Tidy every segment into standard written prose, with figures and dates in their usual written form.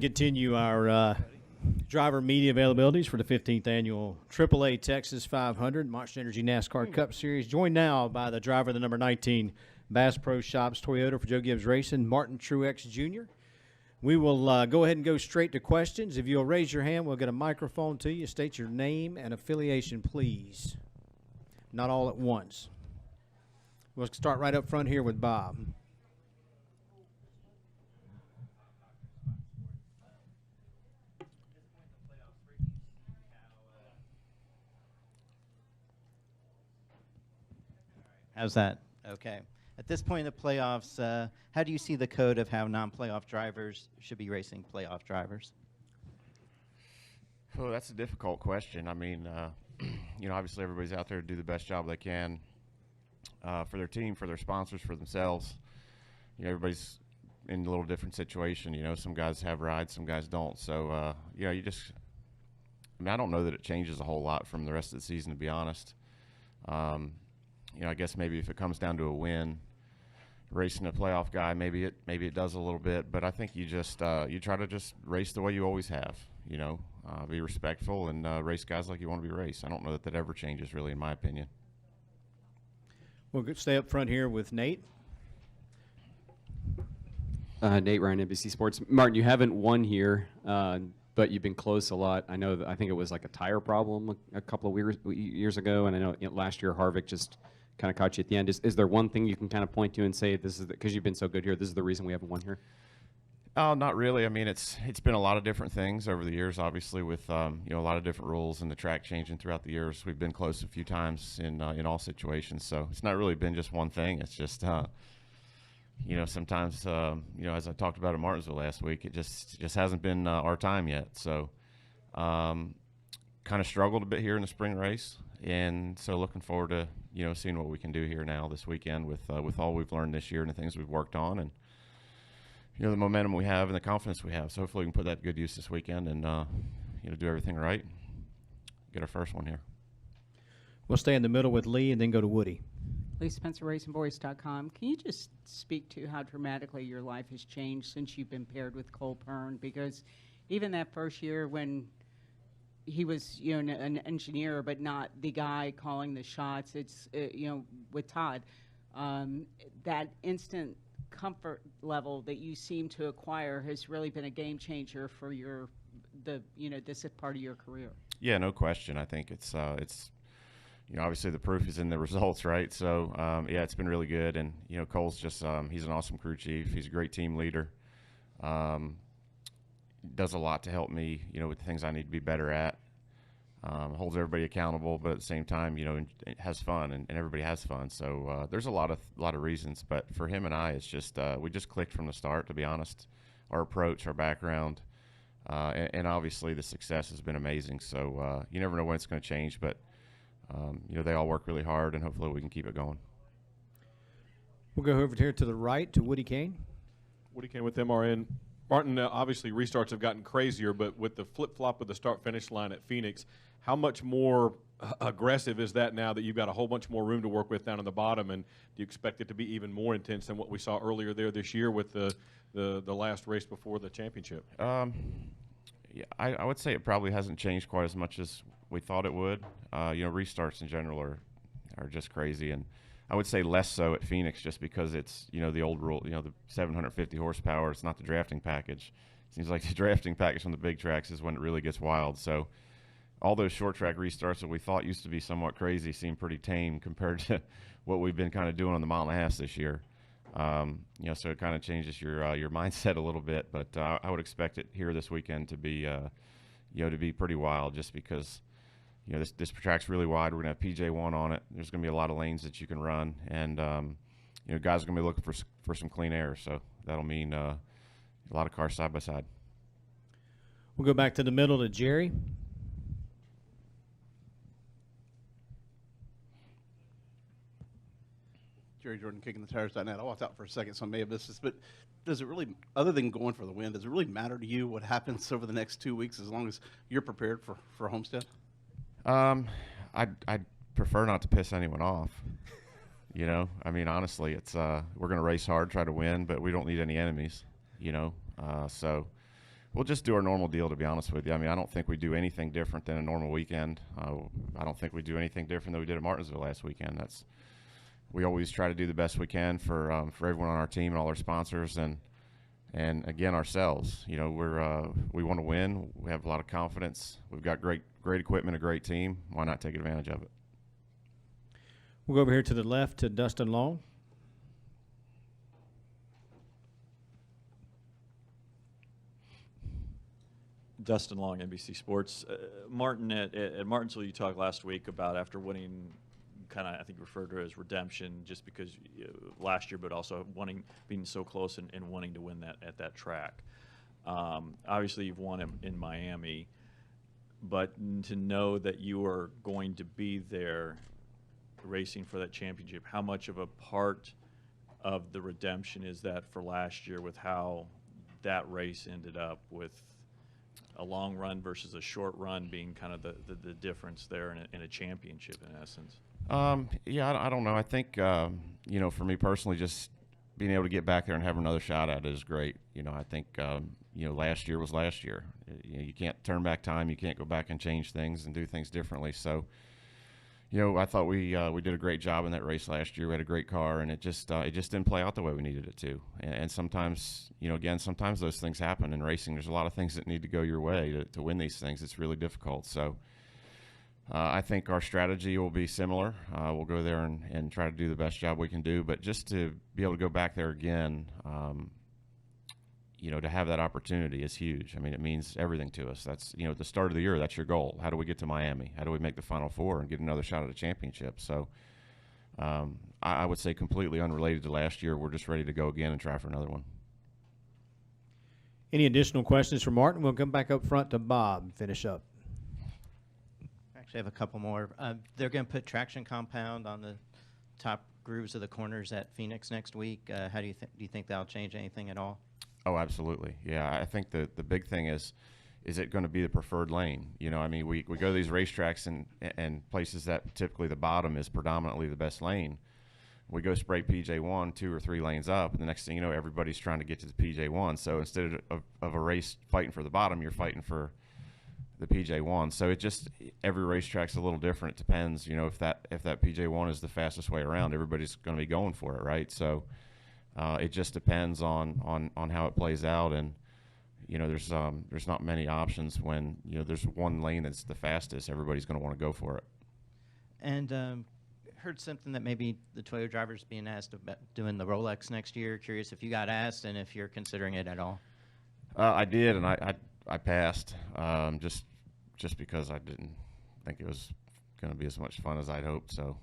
Continue our driver media availabilities for the 15th annual AAA Texas 500 Monster Energy NASCAR Cup Series. Joined now by the driver of the number 19 Bass Pro Shops Toyota for Joe Gibbs Racing, Martin Truex Jr. We will go ahead and go straight to questions. If you'll raise your hand, we'll get a microphone to you. State your name and affiliation, please. Not all at once. We'll start right up front here with Bob. How's that? Okay. At this point in the playoffs, how do you see the code of how non-playoff drivers should be racing playoff drivers? Oh, that's a difficult question. I mean, obviously everybody's out there to do the best job they can for their team, for their sponsors, for themselves. Everybody's in a little different situation. Some guys have rides, some guys don't. So, I don't know that it changes a whole lot from the rest of the season, to be honest. I guess maybe if it comes down to a win, racing a playoff guy, maybe it does a little bit. But I think you just you try to just race the way you always have. Be respectful and race guys like you want to be raced. I don't know that ever changes, really, in my opinion. We'll stay up front here with Nate. Nate Ryan, NBC Sports. Martin, you haven't won here, but you've been close a lot. I know I think it was like a tire problem a couple of years ago, and I know last year Harvick just kind of caught you at the end. Is there one thing you can kind of point to and say, this is because you've been so good here, this is the reason we haven't won here? Oh, not really. I mean, it's been a lot of different things over the years, obviously, with a lot of different rules and the track changing throughout the years. We've been close a few times in all situations, so it's not really been just one thing. It's just sometimes as I talked about at Martinsville last week, it just hasn't been our time yet. So kind of struggled a bit here in the spring race, and so looking forward to seeing what we can do here now this weekend with all we've learned this year and the things we've worked on, and the momentum we have and the confidence we have. So hopefully we can put that to good use this weekend and do everything right, get our first one here. We'll stay in the middle with Lee and then go to Woody. Lee Spencer, RacingVoice.com. Can you just speak to how dramatically your life has changed since you've been paired with Cole Pearn? Because even that first year when he was an engineer but not the guy calling the shots, it's with Todd, that instant comfort level that you seem to acquire has really been a game changer for this part of your career. Yeah, no question. I think it's obviously the proof is in the results, right? So it's been really good, and Cole's just he's an awesome crew chief. He's a great team leader. Does a lot to help me, with the things I need to be better at. Holds everybody accountable, but at the same time, it has fun, and everybody has fun. So there's a lot of reasons, but for him and I, it's just we just clicked from the start, to be honest. Our approach, our background, and obviously the success has been amazing. So you never know when it's going to change, but they all work really hard, and hopefully we can keep it going. We'll go over here to the right to Woody Kane. Woody Kane with MRN. Martin, obviously restarts have gotten crazier, but with the flip-flop of the start-finish line at Phoenix, how much more aggressive is that now that you've got a whole bunch more room to work with down on the bottom, and do you expect it to be even more intense than what we saw earlier there this year with the last race before the championship? I would say it probably hasn't changed quite as much as we thought it would. Restarts in general are just crazy, and I would say less so at Phoenix just because it's, the old rule, the 750 horsepower. It's not the drafting package. Seems like the drafting package on the big tracks is when it really gets wild. So all those short track restarts that we thought used to be somewhat crazy seem pretty tame compared to what we've been kind of doing on the mile and a half this year. So it kind of changes your mindset a little bit, but I would expect it here this weekend to be, to be pretty wild just because, this track's really wide. We're going to have PJ1 on it. There's going to be a lot of lanes that you can run, and, guys are going to be looking for some clean air, so that'll mean a lot of cars side by side. We'll go back to the middle to Jerry. Jerry Jordan, kicking the tires.net. I walked out for a second, so I may have missed this, but does it really, other than going for the win, does it really matter to you what happens over the next 2 weeks as long as you're prepared for Homestead? I'd prefer not to piss anyone off. Honestly, it's we're going to race hard, try to win, but we don't need any enemies. So We'll just do our normal deal, to be honest with you. I mean, I don't think we do anything different than a normal weekend. I don't think we do anything different than we did at Martinsville last weekend. We always try to do the best we can for everyone on our team and all our sponsors, and again ourselves. You know, we want to win. We have a lot of confidence. We've got great equipment, a great team. Why not take advantage of it? We'll go over here to the left to Dustin Long. Dustin Long, NBC Sports. Martin, at Martinsville, you talked last week about after winning, kind of, I think you referred to it as redemption, just because last year, but also being so close and wanting to win that at that track. Obviously, you've won in Miami, but to know that you are going to be there racing for that championship, how much of a part of the redemption is that for last year with how that race ended up, with a long run versus a short run being kind of the difference there in a championship in essence? Yeah, I don't know. I think, you know, for me personally, just being able to get back there and have another shot at it is great. You know, I think, you know, last year was last year. You can't turn back time. You can't go back and change things and do things differently. So, you know, I thought we did a great job in that race last year. We had a great car, and it just didn't play out the way we needed it to. And sometimes, you know, again, sometimes those things happen in racing. There's a lot of things that need to go your way to win these things. It's really difficult. So I think our strategy will be similar. We'll go there and try to do the best job we can do. But just to be able to go back there again, you know, to have that opportunity is huge. I mean, it means everything to us. That's, you know, at the start of the year, that's your goal. How do we get to Miami? How do we make the Final Four and get another shot at a championship? So I would say completely unrelated to last year. We're just ready to go again and try for another one. Any additional questions for Martin? We'll come back up front to Bob and finish up. Actually, I have a couple more. They're going to put traction compound on the top grooves of the corners at Phoenix next week. How do you think that'll change anything at all? Oh, absolutely. Yeah, I think the big thing is it going to be the preferred lane? You know, I mean, we go to these racetracks and places that typically the bottom is predominantly the best lane. We go spray PJ1 2 or 3 lanes up, and the next thing you know, everybody's trying to get to the PJ1. So instead of a race fighting for the bottom, you're fighting for the PJ1. So it just, every racetrack's a little different. It depends, you know, if that PJ1 is the fastest way around, everybody's going to be going for it, right? So it just depends on how it plays out, and you know, there's not many options when, you know, there's one lane that's the fastest. Everybody's going to want to go for it. And heard something that maybe the Toyota drivers being asked about doing the Rolex next year. Curious if you got asked and if you're considering it at all. I did, and I passed just because I didn't think it was going to be as much fun as I'd hoped. So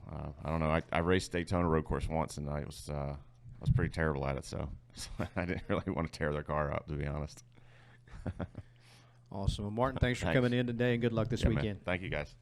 I don't know. I raced Daytona road course once, and I was pretty terrible at it, so I didn't really want to tear their car up, to be honest. Awesome. Well, Martin, thanks for coming in today, and good luck this Yeah, man. weekend. Thank you, guys.